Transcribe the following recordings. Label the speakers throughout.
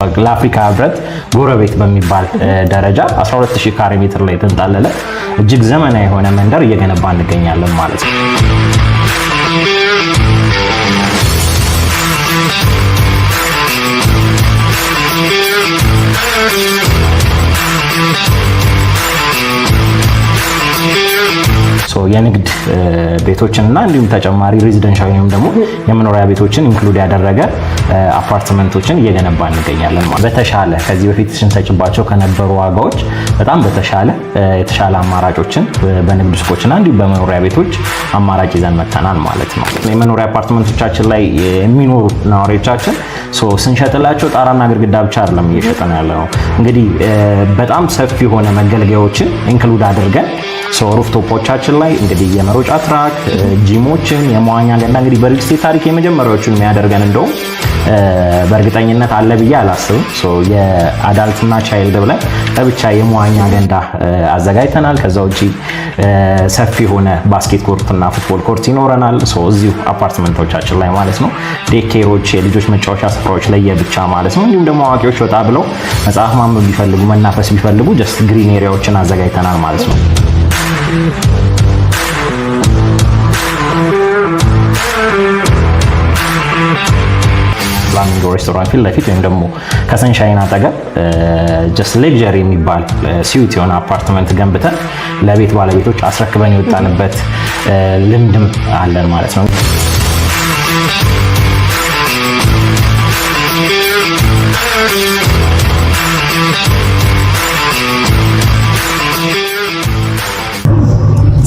Speaker 1: ለአፍሪካ ህብረት ጎረቤት በሚባል ደረጃ 12000 ካሬ ሜትር ላይ የተንጣለለ እጅግ ዘመናዊ የሆነ መንደር እየገነባ እንገኛለን ማለት ነው። የንግድ ቤቶችንና እንዲሁም ተጨማሪ ሬዚደንሻል ወይም ደግሞ የመኖሪያ ቤቶችን ኢንክሉድ ያደረገ አፓርትመንቶችን እየገነባ እንገኛለን ማለት በተሻለ ከዚህ በፊት ስንሰጭባቸው ከነበሩ ዋጋዎች በጣም የተሻለ አማራጮችን በንግድ ሱቆችና እንዲሁም በመኖሪያ ቤቶች አማራጭ ይዘን መተናል ማለት ነው። የመኖሪያ አፓርትመንቶቻችን ላይ የሚኖሩ ነዋሪዎቻችን ስንሸጥላቸው ጣራና ግድግዳ ብቻ አይደለም እየሸጥን ያለው እንግዲህ በጣም ሰፊ የሆነ መገልገያዎችን ኢንክሉድ አድርገን ሩፍቶፖቻችን ላይ እንግዲህ የመሮጫ ትራክ፣ ጂሞችን፣ የመዋኛ ገንዳ እንግዲህ በሪል ስቴት ታሪክ የመጀመሪያዎቹን የሚያደርገን እንደውም በእርግጠኝነት አለ ብዬ አላስብም። የአዳልትና ቻይልድ ብለን ለብቻ የመዋኛ ገንዳ አዘጋጅተናል። ከዛ ውጪ ሰፊ የሆነ ባስኬት ኮርትና ፉትቦል ኮርት ይኖረናል። እዚሁ አፓርትመንቶቻችን ላይ ማለት ነው። ዴኬሮች፣ የልጆች መጫወቻ ስፍራዎች ለየብቻ ማለት ነው። እንዲሁም ደግሞ አዋቂዎች ወጣ ብለው መጽሐፍ ማንበብ ቢፈልጉ መናፈስ ቢፈልጉ ጀስት ግሪን ኤሪያዎችን አዘጋጅተናል ማለት ነው። ፍላሚንጎ ሬስቶራንት ፊት ለፊት ወይም ደግሞ ከሰንሻይን አጠገብ ጀስት ሌክዠሪ የሚባል ስዊት የሆነ አፓርትመንት ገንብተን ለቤት ባለቤቶች አስረክበን የወጣንበት ልምድም አለን ማለት ነው።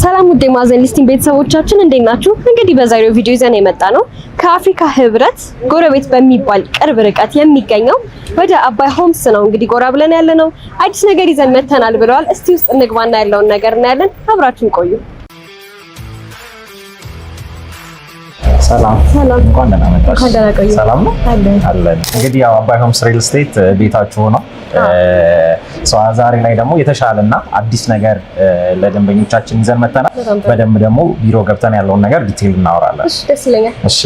Speaker 2: ሰላም ውድ የማዕዘን ሊስቲንግ ቤተሰቦቻችን እንዴት ናችሁ? እንግዲህ በዛሬው ቪዲዮ ይዘን የመጣ ነው ከአፍሪካ ህብረት ጎረቤት በሚባል ቅርብ ርቀት የሚገኘው ወደ አባይ ሆምስ ነው። እንግዲህ ጎራ ብለን ያለ ነው አዲስ ነገር ይዘን መተናል ብለዋል። እስቲ ውስጥ እንግባና ያለውን ነገር እናያለን። አብራችሁን ቆዩ።
Speaker 1: ሰላም እንኳን ደህና መጣሽ። ሰላም ነው አለን። እንግዲህ ያው አባይ ሆምስ ሪል ስቴት ቤታችሁ ነው። ዛሬ ላይ ደግሞ የተሻለና አዲስ ነገር ለደንበኞቻችን ይዘን መተናል። በደንብ ደግሞ ቢሮ ገብተን ያለውን ነገር ዲቴይል እናወራለን።
Speaker 2: እሺ፣ ደስ ይለኛል።
Speaker 1: እሺ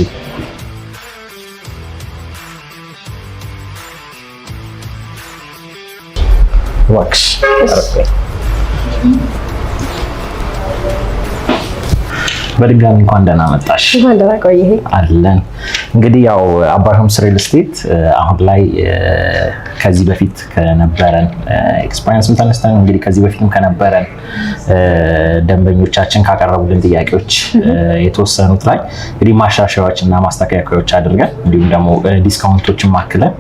Speaker 1: ዋክስ በድጋሚ እንኳን ደህና መጣሽ።
Speaker 2: እንኳን ደህና ቆየህ።
Speaker 1: አለን እንግዲህ ያው አባይ ሆምስ ሪል ስቴት አሁን ላይ ከዚህ በፊት ከነበረን ኤክስፒሪየንስም ተነስተን እንግዲህ ከዚህ በፊትም ከነበረን ደንበኞቻችን ካቀረቡልን ጥያቄዎች የተወሰኑት ላይ እንግዲህ ማሻሻያዎች እና ማስተካከያዎች አድርገን እንዲሁም ደግሞ ዲስካውንቶችን ማክለን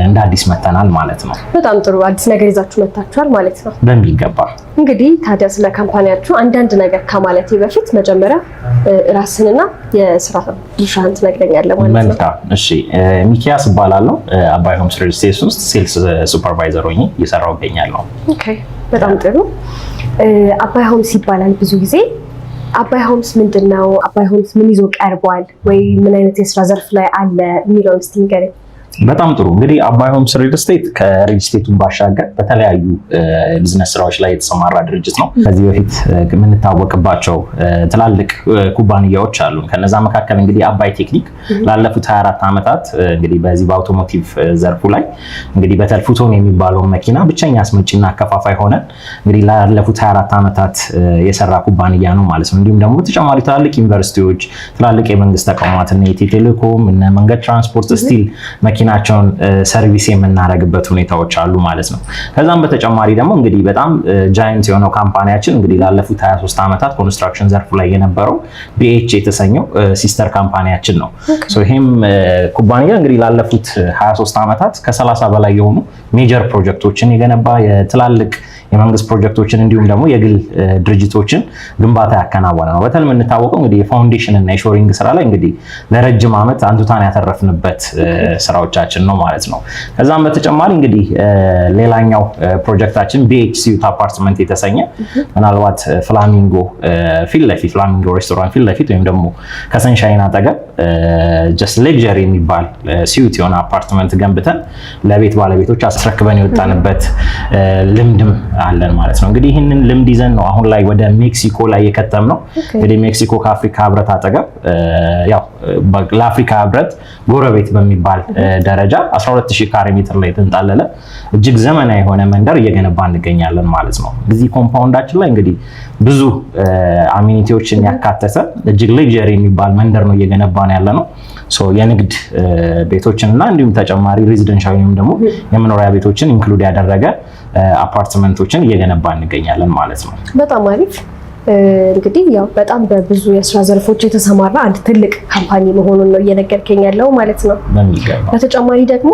Speaker 1: እንደ አዲስ መተናል ማለት ነው።
Speaker 2: በጣም ጥሩ አዲስ ነገር ይዛችሁ መታችኋል ማለት ነው።
Speaker 1: በሚገባ
Speaker 2: እንግዲህ ታዲያ ስለ ካምፓኒያችሁ አንዳንድ ነገር ከማለቴ በፊት መጀመሪያ ራስንና የስራ ድርሻህን ትነግረኛለህ ማለት ነው።
Speaker 1: መልካም እሺ። ሚኪያስ እባላለሁ። አባይ ሆምስ ሪል ስቴት ውስጥ ሴልስ ሱፐርቫይዘር ሆኜ እየሰራሁ እገኛለሁ።
Speaker 2: ኦኬ፣ በጣም ጥሩ። አባይ ሆምስ ይባላል ብዙ ጊዜ። አባይ ሆምስ ምንድነው? አባይ ሆምስ ምን ይዞ ቀርቧል? ወይ ምን አይነት የስራ ዘርፍ ላይ አለ የሚለውን እስቲ ንገረኝ።
Speaker 1: በጣም ጥሩ። እንግዲህ አባይ ሆምስ ሪል ስቴት ከሪል ስቴቱን ባሻገር በተለያዩ ቢዝነስ ስራዎች ላይ የተሰማራ ድርጅት ነው። ከዚህ በፊት የምንታወቅባቸው ትላልቅ ኩባንያዎች አሉ። ከነዛ መካከል እንግዲህ አባይ ቴክኒክ ላለፉት 24 ዓመታት እንግዲህ በዚህ በአውቶሞቲቭ ዘርፉ ላይ እንግዲህ በተልፉቶን የሚባለውን መኪና ብቸኛ አስመጪና አከፋፋይ ሆነን እንግዲህ ላለፉት 24 ዓመታት የሰራ ኩባንያ ነው ማለት ነው። እንዲሁም ደግሞ በተጨማሪ ትላልቅ ዩኒቨርሲቲዎች፣ ትላልቅ የመንግስት ተቋማት እና ኢትዮ ቴሌኮም እና መንገድ ትራንስፖርት ስቲል መኪናቸውን ሰርቪስ የምናደርግበት ሁኔታዎች አሉ ማለት ነው። ከዛም በተጨማሪ ደግሞ እንግዲህ በጣም ጃይንት የሆነው ካምፓኒያችን እንግዲህ ላለፉት 23 ዓመታት ኮንስትራክሽን ዘርፉ ላይ የነበረው ቢኤች የተሰኘው ሲስተር ካምፓኒያችን ነው። ይሄም ኩባንያ እንግዲህ ላለፉት 23 ዓመታት ከ30 በላይ የሆኑ ሜጀር ፕሮጀክቶችን የገነባ የትላልቅ የመንግስት ፕሮጀክቶችን እንዲሁም ደግሞ የግል ድርጅቶችን ግንባታ ያከናወነ ነው። በተለይ የምንታወቀው እንግዲህ የፋውንዴሽን እና የሾሪንግ ስራ ላይ እንግዲህ ለረጅም ዓመት አንቱታን ያተረፍንበት ስራዎቻችን ነው ማለት ነው። ከዛም በተጨማሪ እንግዲህ ሌላኛው ፕሮጀክታችን ቢኤች ስዊት አፓርትመንት የተሰኘ ምናልባት ፍላሚንጎ ፊት ለፊት ፍላሚንጎ ሬስቶራንት ፊት ለፊት ወይም ደግሞ ከሰንሻይን አጠገብ ጀስት ሌክዠሪ የሚባል ስዊት የሆነ አፓርትመንት ገንብተን ለቤት ባለቤቶች አስረክበን የወጣንበት ልምድም አለን ማለት ነው። እንግዲህ ይህንን ልምድ ይዘን ነው አሁን ላይ ወደ ሜክሲኮ ላይ የከተምነው። እንግዲህ ሜክሲኮ ከአፍሪካ ህብረት አጠገብ ያው ለአፍሪካ ህብረት ጎረቤት በሚባል ደረጃ 12000 ካሬ ሜትር ላይ የተንጣለለ እጅግ ዘመናዊ የሆነ መንደር እየገነባ እንገኛለን ማለት ነው። እዚህ ኮምፓውንዳችን ላይ እንግዲህ ብዙ አሚኒቲዎችን ያካተተ እጅግ ሌክዠሪ የሚባል መንደር ነው እየገነባን ያለ ነው። የንግድ ቤቶችን እና እንዲሁም ተጨማሪ ሬዚደንሻል ወይም ደግሞ የመኖሪያ ቤቶችን ኢንክሉድ ያደረገ አፓርትመንቶችን እየገነባ እንገኛለን ማለት ነው።
Speaker 2: በጣም አሪፍ። እንግዲህ ያው በጣም በብዙ የስራ ዘርፎች የተሰማራ አንድ ትልቅ ካምፓኒ መሆኑን ነው እየነገርከኝ ያለው ማለት ነው። በተጨማሪ ደግሞ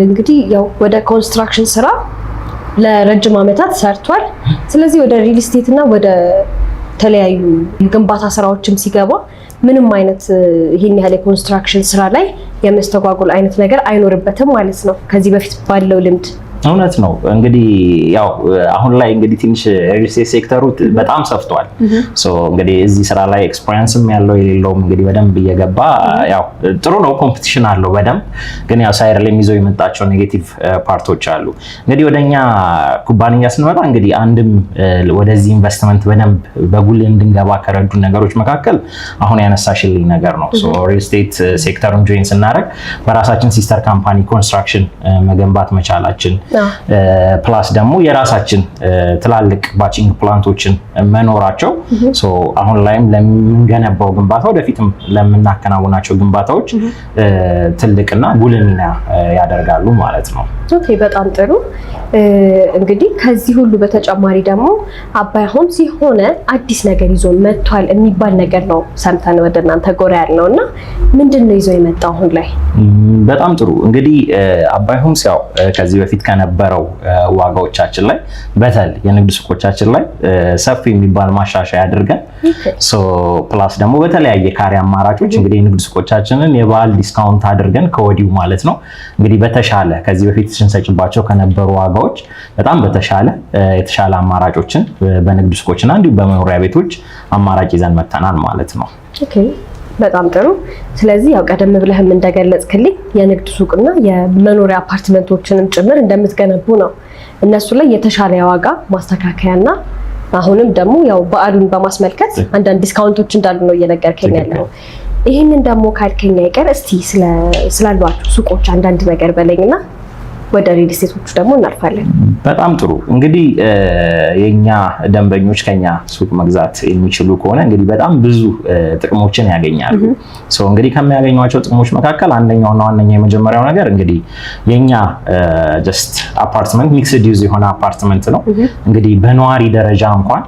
Speaker 2: እንግዲህ ያው ወደ ኮንስትራክሽን ስራ ለረጅም ዓመታት ሰርቷል። ስለዚህ ወደ ሪል ስቴት እና ወደ ተለያዩ ግንባታ ስራዎችም ሲገባ ምንም አይነት ይሄን ያህል የኮንስትራክሽን ስራ ላይ የመስተጓጎል አይነት ነገር አይኖርበትም ማለት ነው ከዚህ በፊት ባለው ልምድ።
Speaker 1: እውነት ነው። እንግዲህ ያው አሁን ላይ እንግዲህ ትንሽ ሪል ስቴት ሴክተሩ በጣም ሰፍቷል። እንግዲህ እዚህ ስራ ላይ ኤክስፒሪየንስም ያለው የሌለውም እንግዲህ በደንብ እየገባ ያው ጥሩ ነው፣ ኮምፒቲሽን አለው በደንብ ግን ያው ሳይር ላይ የሚይዘው የመጣቸው ኔጌቲቭ ፓርቶች አሉ። እንግዲህ ወደኛ ኩባንያ ስንመጣ እንግዲህ አንድም ወደዚህ ኢንቨስትመንት በደንብ በጉልህ እንድንገባ ከረዱ ነገሮች መካከል አሁን ያነሳሽልኝ ነገር ነው። ሪል ስቴት ሴክተሩን ጆይን ስናደርግ በራሳችን ሲስተር ካምፓኒ ኮንስትራክሽን መገንባት መቻላችን ፕላስ ደግሞ የራሳችን ትላልቅ ባቺንግ ፕላንቶችን መኖራቸው አሁን ላይም ለምንገነባው ግንባታ ወደፊትም ለምናከናውናቸው ግንባታዎች ትልቅና ጉልህ ሚና ያደርጋሉ ማለት ነው።
Speaker 2: ኦኬ፣ በጣም ጥሩ። እንግዲህ ከዚህ ሁሉ በተጨማሪ ደግሞ አባይ ሆምስ የሆነ አዲስ ነገር ይዞ መጥቷል የሚባል ነገር ነው ሰምተን ወደ እናንተ ጎራ ያልነው እና ምንድን ነው ይዞ የመጣው አሁን ላይ?
Speaker 1: በጣም ጥሩ። እንግዲህ አባይ ሆምስ ያው ከዚህ በፊት ከነበረው ዋጋዎቻችን ላይ በተለይ የንግድ ሱቆቻችን ላይ ሰፊ የሚባል ማሻሻያ አድርገን ፕላስ ደግሞ በተለያየ ካሬ አማራጮች እንግዲህ የንግድ ሱቆቻችንን የበዓል ዲስካውንት አድርገን ከወዲሁ ማለት ነው እንግዲህ በተሻለ ከዚህ በፊት ስንሰጭባቸው ከነበሩ ዋጋዎች በጣም በተሻለ የተሻለ አማራጮችን በንግድ ሱቆችና እንዲሁም በመኖሪያ ቤቶች አማራጭ ይዘን መተናል ማለት ነው።
Speaker 2: ኦኬ፣ በጣም ጥሩ። ስለዚህ ያው ቀደም ብለህም እንደገለጽክልኝ የንግድ ሱቅና የመኖሪያ አፓርትመንቶችንም ጭምር እንደምትገነቡ ነው። እነሱ ላይ የተሻለ የዋጋ ማስተካከያና አሁንም ደግሞ ያው በዓሉን በማስመልከት አንዳንድ ዲስካውንቶች እንዳሉ ነው እየነገርከኝ ያለው። ይህንን ደግሞ ካልከኝ አይቀር እስቲ ስላሏችሁ ሱቆች አንዳንድ ነገር በለኝና ወደ ሪል ስቴቶቹ ደግሞ እናልፋለን።
Speaker 1: በጣም ጥሩ። እንግዲህ የኛ ደንበኞች ከኛ ሱቅ መግዛት የሚችሉ ከሆነ እንግዲህ በጣም ብዙ ጥቅሞችን ያገኛሉ። እንግዲህ ከሚያገኟቸው ጥቅሞች መካከል አንደኛውና ዋነኛው የመጀመሪያው ነገር እንግዲህ የኛ ጀስት አፓርትመንት ሚክስድ ዩዝ የሆነ አፓርትመንት ነው። እንግዲህ በነዋሪ ደረጃ እንኳን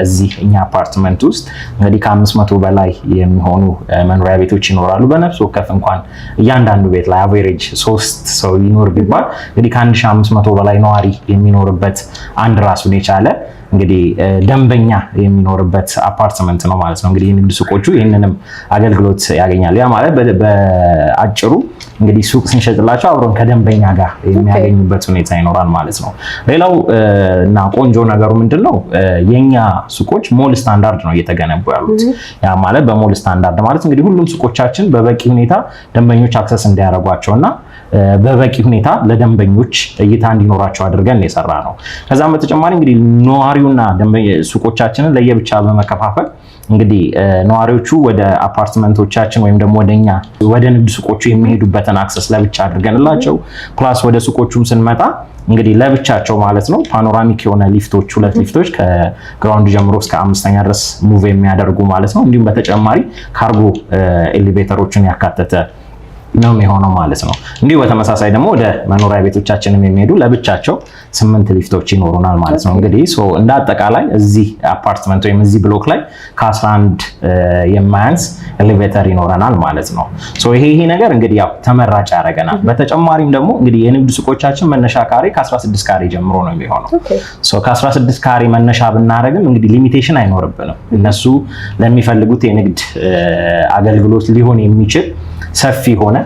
Speaker 1: እዚህ እኛ አፓርትመንት ውስጥ እንግዲህ ከ500 በላይ የሚሆኑ መኖሪያ ቤቶች ይኖራሉ። በነፍስ ወከፍ እንኳን እያንዳንዱ ቤት ላይ አቨሬጅ 3 ሰው ይኖር ቢባል እንግዲህ ከ1500 በላይ ነዋሪ የሚኖርበት አንድ ራሱን የቻለ እንግዲህ ደንበኛ የሚኖርበት አፓርትመንት ነው ማለት ነው። እንግዲህ የንግድ ሱቆቹ ይህንንም አገልግሎት ያገኛሉ። ያ ማለት በአጭሩ እንግዲህ ሱቅ ስንሸጥላቸው አብሮን ከደንበኛ ጋር የሚያገኙበት ሁኔታ ይኖራል ማለት ነው። ሌላው እና ቆንጆ ነገሩ ምንድነው? የኛ ሱቆች ሞል ስታንዳርድ ነው እየተገነቡ ያሉት። ያ ማለት በሞል ስታንዳርድ ማለት እንግዲህ ሁሉም ሱቆቻችን በበቂ ሁኔታ ደንበኞች አክሰስ እንዲያደርጓቸውና በበቂ ሁኔታ ለደንበኞች እይታ እንዲኖራቸው አድርገን የሰራ ነው። ከዛም በተጨማሪ እንግዲህ ነዋሪውና ሱቆቻችንን ለየብቻ በመከፋፈል እንግዲህ ነዋሪዎቹ ወደ አፓርትመንቶቻችን ወይም ደግሞ ወደ ንግድ ሱቆቹ የሚሄዱበትን አክሰስ ለብቻ አድርገንላቸው ፕላስ ወደ ሱቆቹም ስንመጣ እንግዲህ ለብቻቸው ማለት ነው ፓኖራሚክ የሆነ ሊፍቶች 2 ሊፍቶች ከግራውንድ ጀምሮ እስከ 5ኛ ድረስ ሙቭ የሚያደርጉ ማለት ነው። እንዲሁም በተጨማሪ ካርጎ ኤሌቬተሮችን ያካተተ ነው የሚሆነው ማለት ነው። እንዲሁ በተመሳሳይ ደግሞ ወደ መኖሪያ ቤቶቻችንም የሚሄዱ ለብቻቸው 8 ሊፍቶች ይኖሩናል ማለት ነው። እንግዲህ እንደ አጠቃላይ እዚህ አፓርትመንት ወይም እዚህ ብሎክ ላይ ከ11 የማያንስ ኤሌቬተር ይኖረናል ማለት ነው። ይሄ ነገር እንግዲህ ያው ተመራጭ ያደርገናል። በተጨማሪም ደግሞ እንግዲህ የንግድ ሱቆቻችን መነሻ ካሬ ከ16 ካሬ ጀምሮ ነው የሚሆነው። ከ16 ካሬ መነሻ ብናደርግም እንግዲህ ሊሚቴሽን አይኖርብንም። እነሱ ለሚፈልጉት የንግድ አገልግሎት ሊሆን የሚችል ሰፊ ሆነ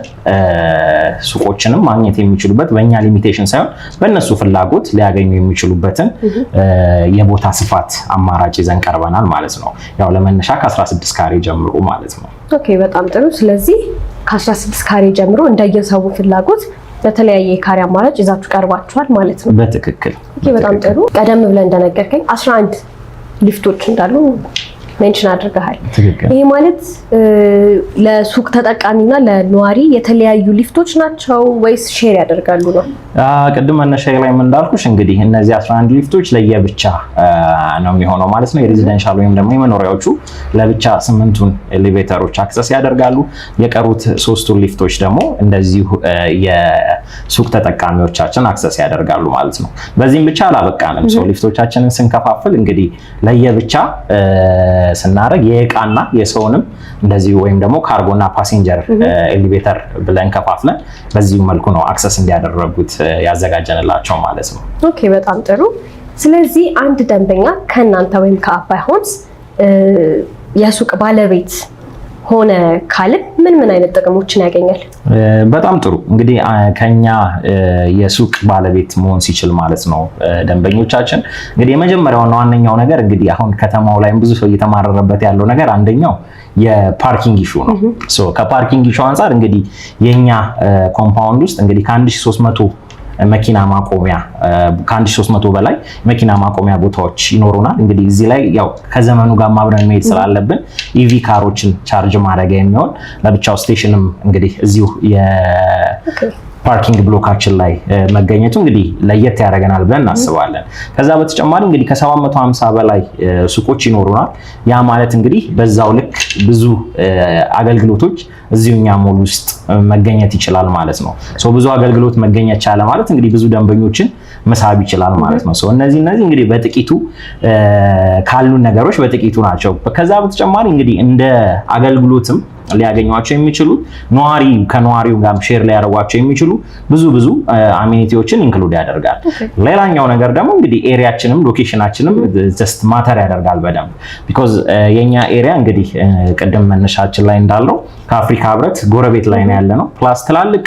Speaker 1: ሱቆችንም ማግኘት የሚችሉበት በእኛ ሊሚቴሽን ሳይሆን በእነሱ ፍላጎት ሊያገኙ የሚችሉበትን የቦታ ስፋት አማራጭ ይዘን ቀርበናል ማለት ነው። ያው ለመነሻ ከ16 ካሬ ጀምሮ ማለት ነው።
Speaker 2: ኦኬ፣ በጣም ጥሩ። ስለዚህ ከ16 ካሬ ጀምሮ እንደየሰው ፍላጎት በተለያየ ካሬ አማራጭ ይዛችሁ ቀርባችኋል ማለት ነው።
Speaker 1: በትክክል
Speaker 2: በጣም ጥሩ። ቀደም ብለን እንደነገርከኝ 11 ሊፍቶች እንዳሉ ሜንሽን አድርገሃል። ይሄ ማለት ለሱቅ ተጠቃሚና ለነዋሪ የተለያዩ ሊፍቶች ናቸው ወይስ ሼር ያደርጋሉ ነው?
Speaker 1: ቅድም መነሻዬ ላይ እንዳልኩሽ እንግዲህ እነዚህ 11 ሊፍቶች ለየብቻ ነው የሚሆነው ማለት ነው። የሬዚደንሻል ወይም ደግሞ የመኖሪያዎቹ ለብቻ 8ቱን ኤሌቬተሮች አክሰስ ያደርጋሉ። የቀሩት 3ቱን ሊፍቶች ደግሞ እንደዚሁ የሱቅ ተጠቃሚዎቻችን አክሰስ ያደርጋሉ ማለት ነው። በዚህም ብቻ አላበቃንም። ሊፍቶቻችንን ስንከፋፍል እንግዲህ ለየብቻ ስናደርግ የእቃና የሰውንም እንደዚህ ወይም ደግሞ ካርጎና ፓሴንጀር ኤሌቬተር ብለን ከፋፍለን በዚህ መልኩ ነው አክሰስ እንዲያደርጉት ያዘጋጀንላቸው ማለት ነው።
Speaker 2: ኦኬ በጣም ጥሩ። ስለዚህ አንድ ደንበኛ ከእናንተ ወይም ከአባይ ሆምስ የሱቅ ባለቤት ሆነ ካለ ምን አይነት ጥቅሞችን ያገኛል?
Speaker 1: በጣም ጥሩ። እንግዲህ ከኛ የሱቅ ባለቤት መሆን ሲችል ማለት ነው ደንበኞቻችን እንግዲህ የመጀመሪያውና ዋነኛው ነገር እንግዲህ አሁን ከተማው ላይም ብዙ ሰው እየተማረረበት ያለው ነገር አንደኛው የፓርኪንግ ኢሹ ነው። ከፓርኪንግ ኢሹ አንፃር እንግዲህ የኛ ኮምፓውንድ ውስጥ እንግዲህ ከ1300 መኪና ማቆሚያ ከ1300 በላይ መኪና ማቆሚያ ቦታዎች ይኖሩናል። እንግዲህ እዚህ ላይ ያው ከዘመኑ ጋር ማብረን መሄድ ስላለብን ኢቪ ካሮችን ቻርጅ ማድረጊያ የሚሆን ለብቻው ስቴሽንም እንግዲህ እዚሁ ፓርኪንግ ብሎካችን ላይ መገኘቱ እንግዲህ ለየት ያደርገናል ብለን እናስባለን። ከዛ በተጨማሪ እንግዲህ ከ750 በላይ ሱቆች ይኖሩናል። ያ ማለት እንግዲህ በዛው ልክ ብዙ አገልግሎቶች እዚሁኛ ሞል ውስጥ መገኘት ይችላል ማለት ነው። ብዙ አገልግሎት መገኘት ቻለ ማለት እንግዲህ ብዙ ደንበኞችን መሳብ ይችላል ማለት ነው። እነዚህ እንግዲህ በጥቂቱ ካሉን ነገሮች በጥቂቱ ናቸው። ከዛ በተጨማሪ እንግዲህ እንደ አገልግሎትም ሊያገኟቸው የሚችሉ ከነዋሪው ጋር ሼር ሊያደርጓቸው የሚችሉ ብዙ አሚኒቲዎችን ኢንክሉድ ያደርጋል። ሌላኛው ነገር ደግሞ እንግዲህ ኤሪያችንም ሎኬሽናችንም ጀስት ማተር ያደርጋል በደንብ ቢኮዝ የኛ ኤሪያ እንግዲህ ቅድም መነሻችን ላይ እንዳለው ከአፍሪካ ህብረት ጎረቤት ላይ ነው ያለ ነው። ፕላስ ትላልቅ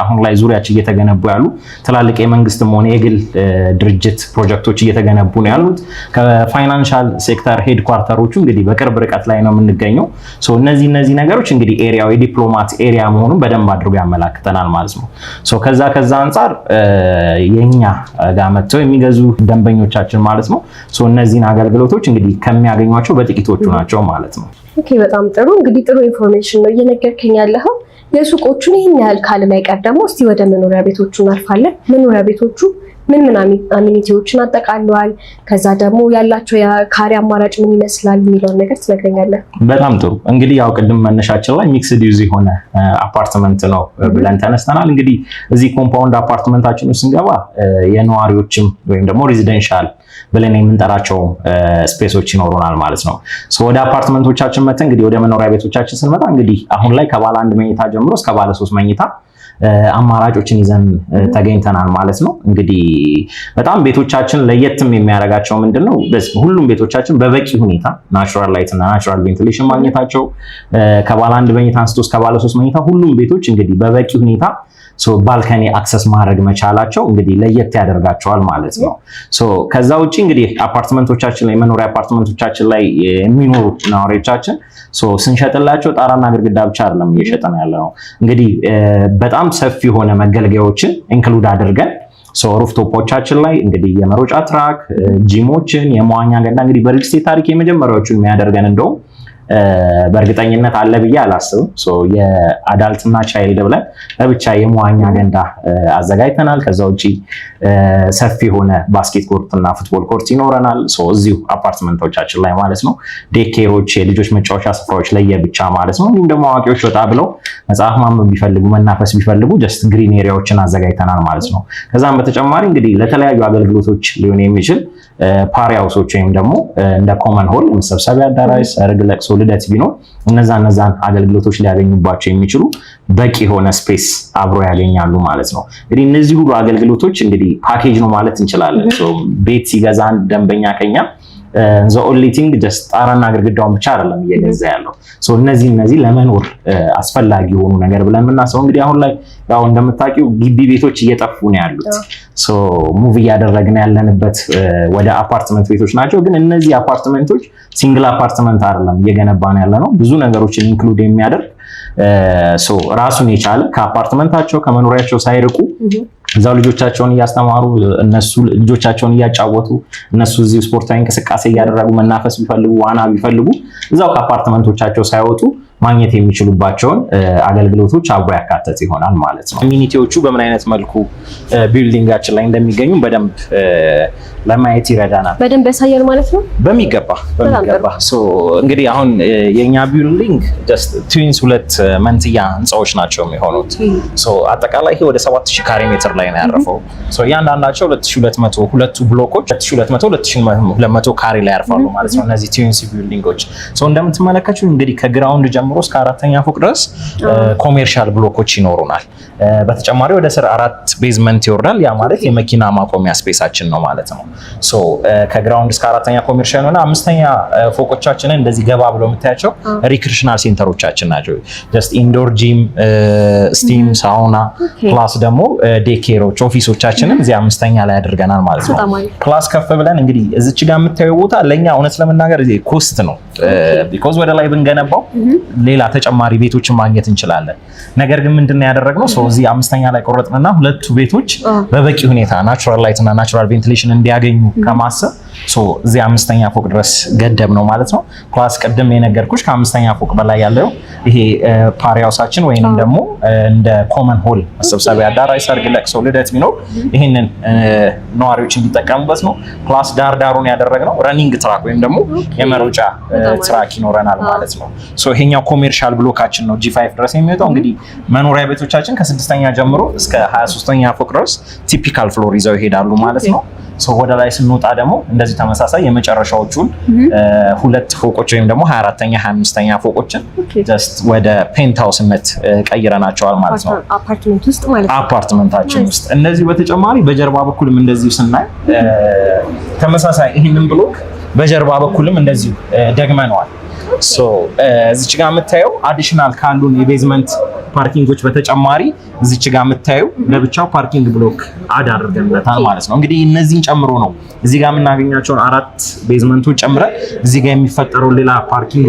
Speaker 1: አሁን ላይ ዙሪያችን እየተገነቡ ያሉ ትላልቅ የመንግስትም ሆነ የግል ድርጅት ፕሮጀክቶች እየተገነቡ ነው ያሉት። ከፋይናንሻል ሴክተር ሄድኳርተሮቹ እንግዲህ በቅርብ ርቀት ላይ ነው የምንገኘው። እነዚህ ነገሮች እንግዲህ ኤሪያው የዲፕሎማት ኤሪያ መሆኑን በደንብ አድርጎ ያመላክተናል ማለት ነው። ከዛ አንፃር የኛ ጋር መጥተው የሚገዙ ደንበኞቻችን ማለት ነው እነዚህን አገልግሎቶች እንግዲህ ከሚያገኟቸው በጥቂቶቹ ናቸው ማለት ነው።
Speaker 2: ኦኬ በጣም ጥሩ። እንግዲህ ጥሩ ኢንፎርሜሽን ነው እየነገርከኝ ያለኸው። የሱቆቹን ይህን ያህል ካለማይቀር ደግሞ እስቲ ወደ መኖሪያ ቤቶቹ እናልፋለን። መኖሪያ ቤቶቹ ምን አሚኒቲዎችን አጠቃለዋል? ከዛ ደግሞ ያላቸው የካሬ አማራጭ ምን ይመስላል የሚለውን ነገር ትነግረኛለህ?
Speaker 1: በጣም ጥሩ። እንግዲህ ያው ቅድም መነሻችን ላይ ሚክስድ ዩዝ የሆነ አፓርትመንት ነው ብለን ተነስተናል። እንግዲህ እዚህ ኮምፓውንድ አፓርትመንታችን ውስጥ ስንገባ የነዋሪዎችም ወይም ደግሞ ሬዚደንሻል ብለን የምንጠራቸው ስፔሶች ይኖሩናል ማለት ነው። ወደ አፓርትመንቶቻችን መተን እንግዲህ ወደ መኖሪያ ቤቶቻችን ስንመጣ እንግዲህ አሁን ላይ ከባለ 1 መኝታ ጀምሮ እስከ ባለ 3 መኝታ አማራጮችን ይዘን ተገኝተናል ማለት ነው። እንግዲህ በጣም ቤቶቻችን ለየትም የሚያደርጋቸው ምንድነው? ሁሉም ቤቶቻችን በበቂ ሁኔታ ናቹራል ላይት እና ናቹራል ቬንቲሌሽን ማግኘታቸው ከባለ 1 መኝታ አንስቶ እስከ ባለ 3 መኝታ ሁሉም ቤቶች እንግዲህ በበቂ ሁኔታ ባልከኒ አክሰስ ማድረግ መቻላቸው እንግዲህ ለየት ያደርጋቸዋል ማለት ነው። ከዛ ውጪ እንግዲህ አፓርትመንቶቻችን ላይ መኖሪያ አፓርትመንቶቻችን ላይ የሚኖሩ ነዋሪዎቻችን ስንሸጥላቸው ጣራና ግድግዳ ብቻ አይደለም እየሸጠን ያለ ነው። እንግዲህ በጣም ሰፊ የሆነ መገልገያዎችን ኢንክሉድ አድርገን ሩፍቶፖቻችን ላይ እንግዲህ የመሮጫ ትራክ፣ ጂሞችን፣ የመዋኛ ገንዳ እንግዲህ በሪል ስቴት ታሪክ የመጀመሪያዎቹን የሚያደርገን እንደውም በእርግጠኝነት አለ ብዬ አላስብም። የአዳልትና ቻይልድ ብለን ለብቻ የመዋኛ ገንዳ አዘጋጅተናል። ከዛ ውጪ ሰፊ የሆነ ባስኬት ኮርት እና ፉትቦል ኮርት ይኖረናል እዚሁ አፓርትመንቶቻችን ላይ ማለት ነው። ዴኬሮች፣ የልጆች መጫወቻ ስፍራዎች ለየብቻ ማለት ነው። እንዲሁም ደግሞ አዋቂዎች ወጣ ብለው መጽሐፍ ማንበብ ቢፈልጉ መናፈስ ቢፈልጉ ጀስት ግሪን ኤሪያዎችን አዘጋጅተናል ማለት ነው። ከዛም በተጨማሪ እንግዲህ ለተለያዩ አገልግሎቶች ሊሆን የሚችል ፓሪ ሃውሶች ወይም ደግሞ እንደ ኮመን ሆል የመሰብሰቢያ አዳራሽ፣ ሰርግ፣ ለቅሶ፣ ልደት ቢኖር እነዛን አገልግሎቶች ሊያገኙባቸው የሚችሉ በቂ የሆነ ስፔስ አብሮ ያገኛሉ ማለት ነው። እንግዲህ እነዚህ ሁሉ አገልግሎቶች እንግዲህ ፓኬጅ ነው ማለት እንችላለን። ቤት ሲገዛ ደንበኛ ከኛ the only thing just ጣራና ግድግዳውን ብቻ አይደለም እየገዛ ያለው እነዚህ ለመኖር አስፈላጊ የሆኑ ነገር ብለን የምናስበው እንግዲህ አሁን ላይ ያው እንደምታውቂው ግቢ ቤቶች እየጠፉ ነው ያሉት። ሙቭ እያደረግን ያለንበት ወደ አፓርትመንት ቤቶች ናቸው። ግን እነዚህ አፓርትመንቶች ሲንግል አፓርትመንት አይደለም እየገነባን ያለ ነው። ብዙ ነገሮችን ኢንክሉድ የሚያደርግ ሶ ራሱን የቻለ ከአፓርትመንታቸው ከመኖሪያቸው ሳይርቁ እዛው ልጆቻቸውን እያስተማሩ እነሱ ልጆቻቸውን እያጫወቱ እነሱ እዚህ ስፖርታዊ እንቅስቃሴ እያደረጉ መናፈስ ቢፈልጉ ዋና ቢፈልጉ እዛው ከአፓርትመንቶቻቸው ሳይወጡ ማግኘት የሚችሉባቸውን አገልግሎቶች አብሮ ያካተተ ይሆናል ማለት ነው። ኮሚኒቲዎቹ በምን አይነት መልኩ ቢልዲንጋችን ላይ እንደሚገኙ በደንብ ለማየት ይረዳናል።
Speaker 2: በደንብ ያሳያል ማለት ነው።
Speaker 1: በሚገባ ሶ እንግዲህ አሁን የኛ ቢልዲንግ ጀስት ትዊንስ ሁለት መንትያ ህንጻዎች ናቸው የሚሆኑት። ሶ አጠቃላይ ወደ 7000 ካሬ ሜትር ላይ ነው ያረፈው። ሶ እያንዳንዳቸው 2200 ሁለቱ ብሎኮች 2200 ካሬ ላይ ያርፋሉ ማለት ነው እነዚህ ትዊንስ ቢልዲንጎች። ሶ እንደምትመለከቱ እንግዲህ ከግራውንድ ጀምሮ እስከ 4ኛ ፎቅ ድረስ ኮሜርሻል ብሎኮች ይኖሩናል። በተጨማሪ ወደ ስር 4 ቤዝመንት ይወርዳል። ያ ማለት የመኪና ማቆሚያ ስፔሳችን ነው ማለት ነው። ሶ ከግራውንድ እስከ 4ኛ ኮሜርሻል ሆነ 5ኛ ፎቆቻችንን እንደዚህ ገባ ብሎ የምታያቸው ሪክሪኤሽናል ሴንተሮቻችን ናቸው። ጀስት ኢንዶር ጂም፣ ስቲም፣ ሳውና ፕላስ ደግሞ ዴኬሮች ኦፊሶቻችንን እዚህ 5ኛ ላይ አድርገናል ማለት ነው። ፕላስ ከፍ ብለን እንግዲህ እዚች ጋር የምታየው ቦታ ለኛ እውነት ለመናገር ኮስት ነው። ቢኮዝ ወደ ላይ ብንገነባው ሌላ ተጨማሪ ቤቶችን ማግኘት እንችላለን። ነገር ግን ምንድነው ያደረግነው ሰው እዚህ 5ኛ ላይ ቆረጥንና ሁለቱ ቤቶች በበቂ ሁኔታ ናቹራል ላይት እና ናቹራል ቬንቲሌሽን እንዲያገኙ ከማሰብ እዚህ 5ኛ ፎቅ ድረስ ገደብ ነው ማለት ነው። ፕላስ ቀደም የነገርኩሽ ከ5ኛ ፎቅ በላይ ያለው ይሄ ፓሪያውሳችን ወይንም ደግሞ እንደ ኮመን ሆል መሰብሰቢያ አዳራሽ፣ ሰርግ፣ ለቅሶ፣ ልደት ቢኖር ይሄንን ነዋሪዎች እንዲጠቀሙበት ነው። ፕላስ ዳርዳሩን ያደረግነው ረኒንግ ትራክ ወይም ደግሞ የመሮጫ ትራክ ይኖረናል ማለት ነው። ይሄኛው ኮሜርሻል ብሎካችን ነው G5 ድረስ የሚወጣው። እንግዲህ መኖሪያ ቤቶቻችን ከ6ኛ ጀምሮ እስከ 23ኛ ፎቅ ድረስ ቲፒካል ፍሎር ይዘው ይሄዳሉ ማለት ነው። ወደ ላይ ስንወጣ ደግሞ እንደዚህ ተመሳሳይ የመጨረሻዎቹን ሁለት ፎቆች ወይም ደግሞ 24ኛ 25ኛ ፎቆችን ጀስት ወደ ፔንት ሃውስነት ቀይረናቸዋል ማለት ነው
Speaker 2: አፓርትመንት ውስጥ ማለት ነው
Speaker 1: አፓርትመንታችን ውስጥ። እነዚህ በተጨማሪ በጀርባ በኩልም እንደዚሁ ስናይ ተመሳሳይ ይህንን ብሎክ በጀርባ በኩልም እንደዚሁ ደግመነዋል። እዚች ጋር የምታየው አዲሽናል ካሉን የቤዝመንት ፓርኪንጎች በተጨማሪ እዚች ጋር የምታየው ለብቻው ፓርኪንግ ብሎክ አድ አድርገንለታል ማለት ነው። እንግዲህ እነዚህን ጨምሮ ነው እዚህ ጋር የምናገኛቸውን 4 ቤዝመንቶች ጨምረን እዚህ ጋር የሚፈጠረው ሌላ ፓርኪንግ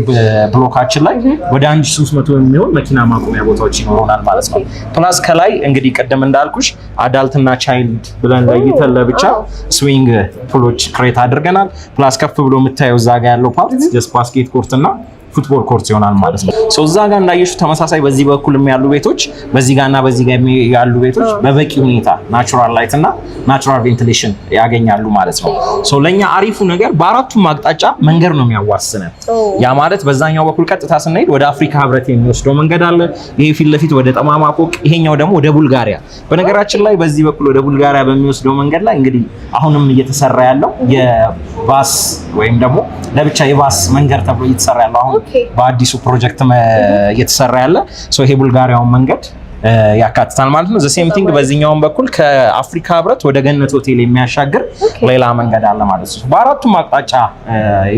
Speaker 1: ብሎካችን ላይ ወደ 1300 የሚሆን መኪና ማቆሚያ ቦታዎች ይኖሩናል ማለት ነው። ፕላስ ከላይ እንግዲህ ቀደም እንዳልኩሽ አዳልት እና ቻይልድ ብለን ለይተን ለብቻ ስዊንግ ፑሎች ክሬት አድርገናል። ፕላስ ከፍ ብሎ የምታየው እዛ ጋር ያለው ፓርት ጀስት ባስኬት ኮርት እና ፉትቦል ኮርት ይሆናል ማለት ነው። እዛ ጋር እንዳየሽው ተመሳሳይ በዚህ በኩልም ያሉ ቤቶች በዚህ ጋርና በዚህ ጋር ያሉ ቤቶች በበቂ ሁኔታ ናቹራል ላይት እና ናቹራል ቬንቲሌሽን ያገኛሉ ማለት ነው። ለኛ አሪፉ ነገር በአራቱም አቅጣጫ መንገድ ነው የሚያዋስነን። ያ ማለት በዛኛው በኩል ቀጥታ ስንሄድ ወደ አፍሪካ ህብረት የሚወስደው መንገድ አለ። ይሄ ፊት ለፊት ወደ ጠማማ ፎቅ፣ ይሄኛው ደግሞ ወደ ቡልጋሪያ። በነገራችን ላይ በዚህ በኩል ወደ ቡልጋሪያ በሚወስደው መንገድ ላይ እንግዲህ አሁንም እየተሰራ ያለው የባስ ወይም ደግሞ ለብቻ የባስ መንገድ ተብሎ እየተሰራ ያለው አሁን በአዲሱ ፕሮጀክት እየተሰራ ያለ ይሄ ቡልጋሪያውን መንገድ ያካትታል ማለት ነው። ዘሴም ቲንግ በዚህኛውን በኩል ከአፍሪካ ህብረት ወደ ገነት ሆቴል የሚያሻግር ሌላ መንገድ አለ ማለት ነው። በአራቱም አቅጣጫ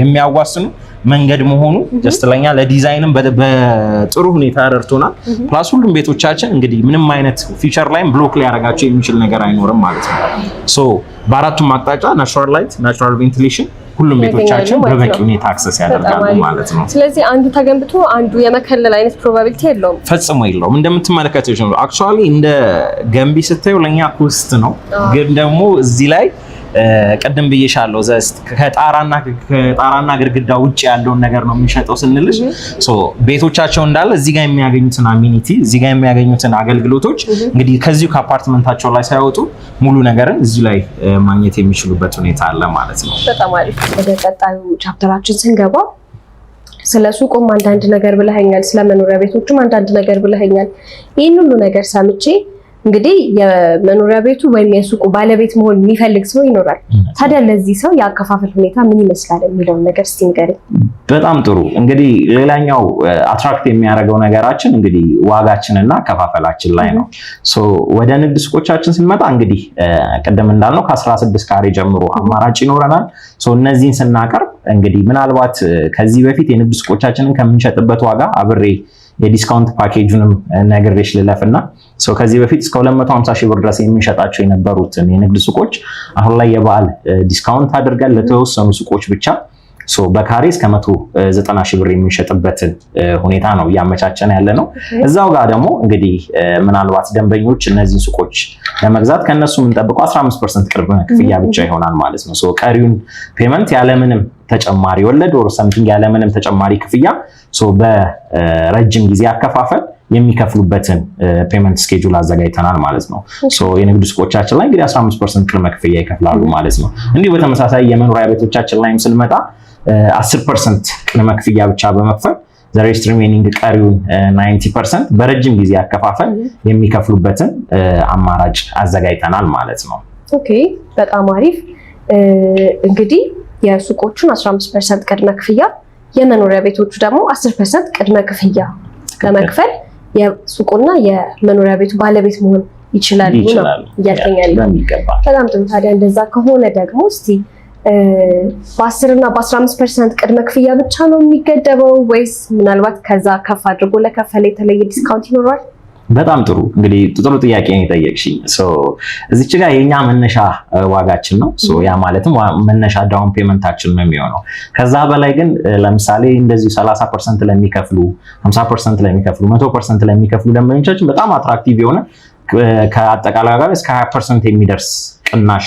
Speaker 1: የሚያዋስኑ መንገድ መሆኑ ጀስት ለኛ ለዲዛይንም በጥሩ ሁኔታ ረድቶናል። ፕላስ ሁሉም ቤቶቻችን እንግዲህ ምንም አይነት ፊቸር ላይም ብሎክ ሊያደርጋቸው የሚችል ነገር አይኖርም ማለት ነው። በአራቱም አቅጣጫ ናቹራል ላይት፣ ናቹራል ቬንቲሌሽን ሁሉም ቤቶቻችን በበቂ ሁኔታ አክሰስ ያደርጋሉ ማለት ነው።
Speaker 2: ስለዚህ አንዱ ተገንብቶ አንዱ የመከለል አይነት ፕሮባቢሊቲ የለውም፣
Speaker 1: ፈጽሞ የለውም። እንደምትመለከቱት ነው አክቹአሊ እንደ ገንቢ ስታዩ ለኛ ኮስት ነው፣ ግን ደግሞ እዚህ ላይ ቀደም ብዬሻለሁ ከጣራና ግድግዳ ውጭ ያለውን ነገር ነው የምንሸጠው ስንልሽ ቤቶቻቸው እንዳለ እዚህ ጋር የሚያገኙትን አሚኒቲ እዚህ ጋር የሚያገኙትን አገልግሎቶች እንግዲህ ከዚሁ ከአፓርትመንታቸው ላይ ሳይወጡ ሙሉ ነገርን እዚህ ላይ ማግኘት የሚችሉበት ሁኔታ አለ ማለት ነው።
Speaker 2: በጣም አሪፍ። ወደ ቀጣዩ ቻፕተራችን ስንገባ ስለ ሱቁም አንዳንድ ነገር ብለኸኛል፣ ስለ መኖሪያ ቤቶችም አንዳንድ ነገር ብለኸኛል። ይህን ሁሉ ነገር ሰምቼ እንግዲህ የመኖሪያ ቤቱ ወይም የሱቁ ባለቤት መሆን የሚፈልግ ሰው ይኖራል። ታዲያ ለዚህ ሰው የአከፋፈል ሁኔታ ምን ይመስላል የሚለውን ነገር እስቲ ንገረኝ።
Speaker 1: በጣም ጥሩ። እንግዲህ ሌላኛው አትራክት የሚያደርገው ነገራችን እንግዲህ ዋጋችንና አከፋፈላችን ላይ ነው። ወደ ንግድ ሱቆቻችን ስንመጣ እንግዲህ ቀደም እንዳልነው ከ16 ካሬ ጀምሮ አማራጭ ይኖረናል። እነዚህን ስናቀርብ እንግዲህ ምናልባት ከዚህ በፊት የንግድ ሱቆቻችንን ከምንሸጥበት ዋጋ አብሬ የዲስካውንት ፓኬጁንም ነግሬሽ ልለፍና ከዚህ በፊት እስከ 250 ሺህ ብር ድረስ የሚሸጣቸው የነበሩትን የንግድ ሱቆች አሁን ላይ የበዓል ዲስካውንት አድርገን ለተወሰኑ ሱቆች ብቻ በካሬ እስከ 190 ሺህ ብር የሚሸጥበትን ሁኔታ ነው እያመቻቸን ያለ ነው። እዛው ጋር ደግሞ እንግዲህ ምናልባት ደንበኞች እነዚህ ሱቆች ለመግዛት ከነሱ የምንጠብቀው 15% ቅድመ ክፍያ ብቻ ይሆናል ማለት ነው። ቀሪውን ፔመንት ያለምንም ተጨማሪ ወለድ ወር ሰምቲንግ ያለምንም ተጨማሪ ክፍያ በረጅም ጊዜ አከፋፈል የሚከፍሉበትን ፔመንት ስኬጁል አዘጋጅተናል ማለት ነው። የንግድ ሱቆቻችን ላይ እንግዲህ 15% ቅድመ ክፍያ ይከፍላሉ ማለት ነው። እንዲሁ በተመሳሳይ የመኖሪያ ቤቶቻችን ላይም ስንመጣ 10% ቅድመ ክፍያ ብቻ በመክፈል the rest remaining ቀሪውን 90% በረጅም ጊዜ አከፋፈል የሚከፍሉበትን አማራጭ አዘጋጅተናል ማለት ነው።
Speaker 2: ኦኬ በጣም አሪፍ። እንግዲህ የሱቆቹን 15% ቅድመ ክፍያ የመኖሪያ ቤቶቹ ደግሞ 10% ቅድመ ክፍያ ለመክፈል የሱቁና የመኖሪያ ቤቱ ባለቤት መሆን ይችላሉ ነው እያልከኛል። በጣም ጥሩ። ታዲያ እንደዛ ከሆነ ደግሞ እስቲ በ10 እና በ15% ቅድመ ክፍያ ብቻ ነው የሚገደበው ወይስ ምናልባት ከዛ ከፍ አድርጎ ለከፈለ የተለየ ዲስካውንት ይኖራል?
Speaker 1: በጣም ጥሩ። እንግዲህ ጥሩ ጥያቄ ነው የጠየቅሽኝ። እዚች ጋር የኛ መነሻ ዋጋችን ነው። ያ ማለትም መነሻ ዳውን ፔመንታችን ነው የሚሆነው። ከዛ በላይ ግን ለምሳሌ እንደዚህ 30% ለሚከፍሉ፣ 50% ለሚከፍሉ፣ 100% ለሚከፍሉ ደንበኞቻችን በጣም አትራክቲቭ የሆነ ከአጠቃላይ ጋር እስከ 20% የሚደርስ ቅናሽ፣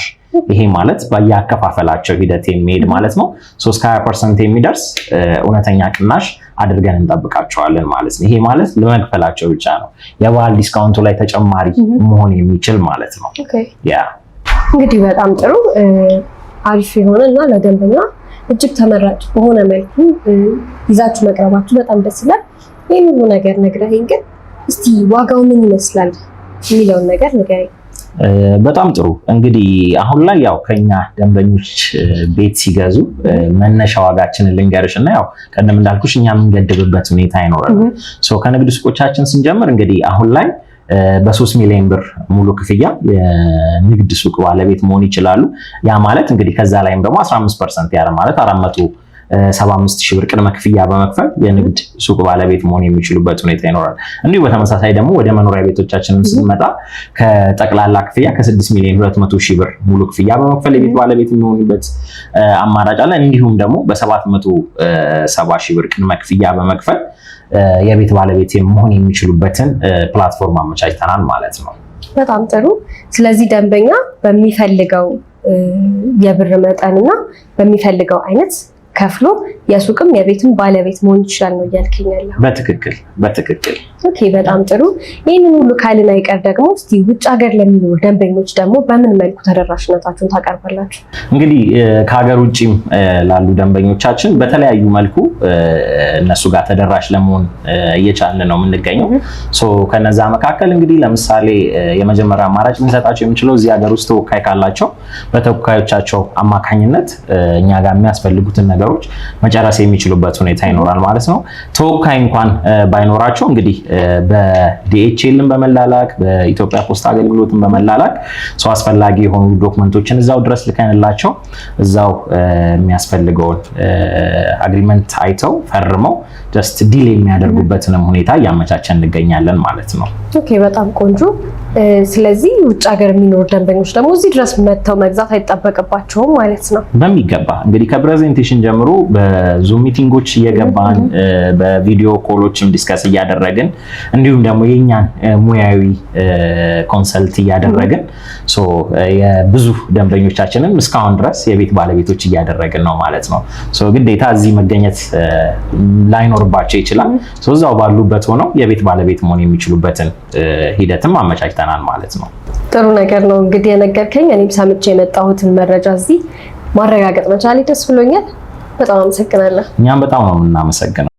Speaker 1: ይሄ ማለት በየአከፋፈላቸው ሂደት የሚሄድ ማለት ነው። እስከ 20% የሚደርስ እውነተኛ ቅናሽ አድርገን እንጠብቃቸዋለን ማለት ነው። ይሄ ማለት ለመክፈላቸው ብቻ ነው። የበዓል ዲስካውንቱ ላይ ተጨማሪ መሆን የሚችል ማለት ነው። ያ
Speaker 2: እንግዲህ በጣም ጥሩ አሪፍ የሆነ እና ለደንበኛ እጅግ ተመራጭ በሆነ መልኩ ይዛችሁ መቅረባችሁ በጣም ደስ ይላል። ይሄን ሁሉ ነገር ነግረኸኝ ግን እስቲ ዋጋው ምን ይመስላል የሚለውን ነገር ንገረኝ።
Speaker 1: በጣም ጥሩ። እንግዲህ አሁን ላይ ያው ከኛ ደንበኞች ቤት ሲገዙ መነሻ ዋጋችንን ልንገርሽ እና ያው ቀደም እንዳልኩሽ እኛ የምንገድብበት ሁኔታ ይኖራል። ከንግድ ሱቆቻችን ስንጀምር እንግዲህ አሁን ላይ በ3 ሚሊዮን ብር ሙሉ ክፍያ የንግድ ሱቅ ባለቤት መሆን ይችላሉ። ያ ማለት እንግዲህ ከዛ ላይም ደግሞ 15% ያለ ማለት 475 ሺህ ብር ቅድመ ክፍያ በመክፈል የንግድ ሱቅ ባለቤት መሆን የሚችሉበት ሁኔታ ይኖራል። እንዲሁ በተመሳሳይ ደግሞ ወደ መኖሪያ ቤቶቻችንን ስንመጣ ከጠቅላላ ክፍያ ከ6 ሚሊዮን 200 ሺህ ብር ሙሉ ክፍያ በመክፈል የቤት ባለቤት የሚሆኑበት አማራጭ አለ። እንዲሁም ደግሞ በ770 ሺህ ብር ቅድመ ክፍያ በመክፈል የቤት ባለቤት መሆን የሚችሉበትን ፕላትፎርም አመቻችተናል ማለት ነው።
Speaker 2: በጣም ጥሩ። ስለዚህ ደንበኛ በሚፈልገው የብር መጠንና በሚፈልገው አይነት ከፍሎ የሱቅም የቤትም ባለቤት መሆን ይችላል ነው እያልከኝ ያለው?
Speaker 1: በትክክል።
Speaker 2: ኦኬ በጣም ጥሩ። ይህንን ሁሉ ካልን አይቀር ደግሞ እስቲ ውጭ ሀገር ለሚኖሩ ደንበኞች ደግሞ በምን መልኩ ተደራሽነታችሁን ታቀርባላችሁ?
Speaker 1: እንግዲህ ከሀገር ውጭም ላሉ ደንበኞቻችን በተለያዩ መልኩ እነሱ ጋር ተደራሽ ለመሆን እየቻልን ነው የምንገኘው። ከነዛ መካከል እንግዲህ ለምሳሌ የመጀመሪያ አማራጭ ልንሰጣቸው የምንችለው እዚህ ሀገር ውስጥ ተወካይ ካላቸው በተወካዮቻቸው አማካኝነት እኛ ጋር የሚያስፈልጉትን ነገሮች መጨረስ የሚችሉበት ሁኔታ ይኖራል ማለት ነው። ተወካይ እንኳን ባይኖራቸው እንግዲህ በዲኤችኤልን በመላላክ በኢትዮጵያ ፖስታ አገልግሎትን በመላላክ አስፈላጊ የሆኑ ዶክመንቶችን እዛው ድረስ ልከንላቸው እዛው የሚያስፈልገውን አግሪመንት አይተው ፈርመው ጀስት ዲል የሚያደርጉበትንም ሁኔታ እያመቻቸን እንገኛለን ማለት ነው።
Speaker 2: ኦኬ በጣም ቆንጆ። ስለዚህ ውጭ ሀገር የሚኖሩ ደንበኞች ደግሞ እዚህ ድረስ መጥተው መግዛት አይጠበቅባቸውም ማለት ነው።
Speaker 1: በሚገባ እንግዲህ ከፕሬዘንቴሽን ጀምሮ በዙም ሚቲንጎች እየገባን በቪዲዮ ኮሎችም ዲስከስ እያደረግን እንዲሁም ደግሞ የኛን ሙያዊ ኮንሰልት እያደረግን የብዙ ደንበኞቻችንን እስካሁን ድረስ የቤት ባለቤቶች እያደረግን ነው ማለት ነው። ግዴታ እዚህ መገኘት ላይኖርባቸው ይችላል። እዛው ባሉበት ሆነው የቤት ባለቤት መሆን የሚችሉበትን ሂደትም አመቻችተናል ማለት ነው።
Speaker 2: ጥሩ ነገር ነው እንግዲህ የነገርከኝ። እኔም ሰምቼ የመጣሁትን መረጃ እዚህ ማረጋገጥ መቻሌ ደስ ብሎኛል። በጣም አመሰግናለሁ።
Speaker 1: እኛም በጣም ነው የምናመሰግነው።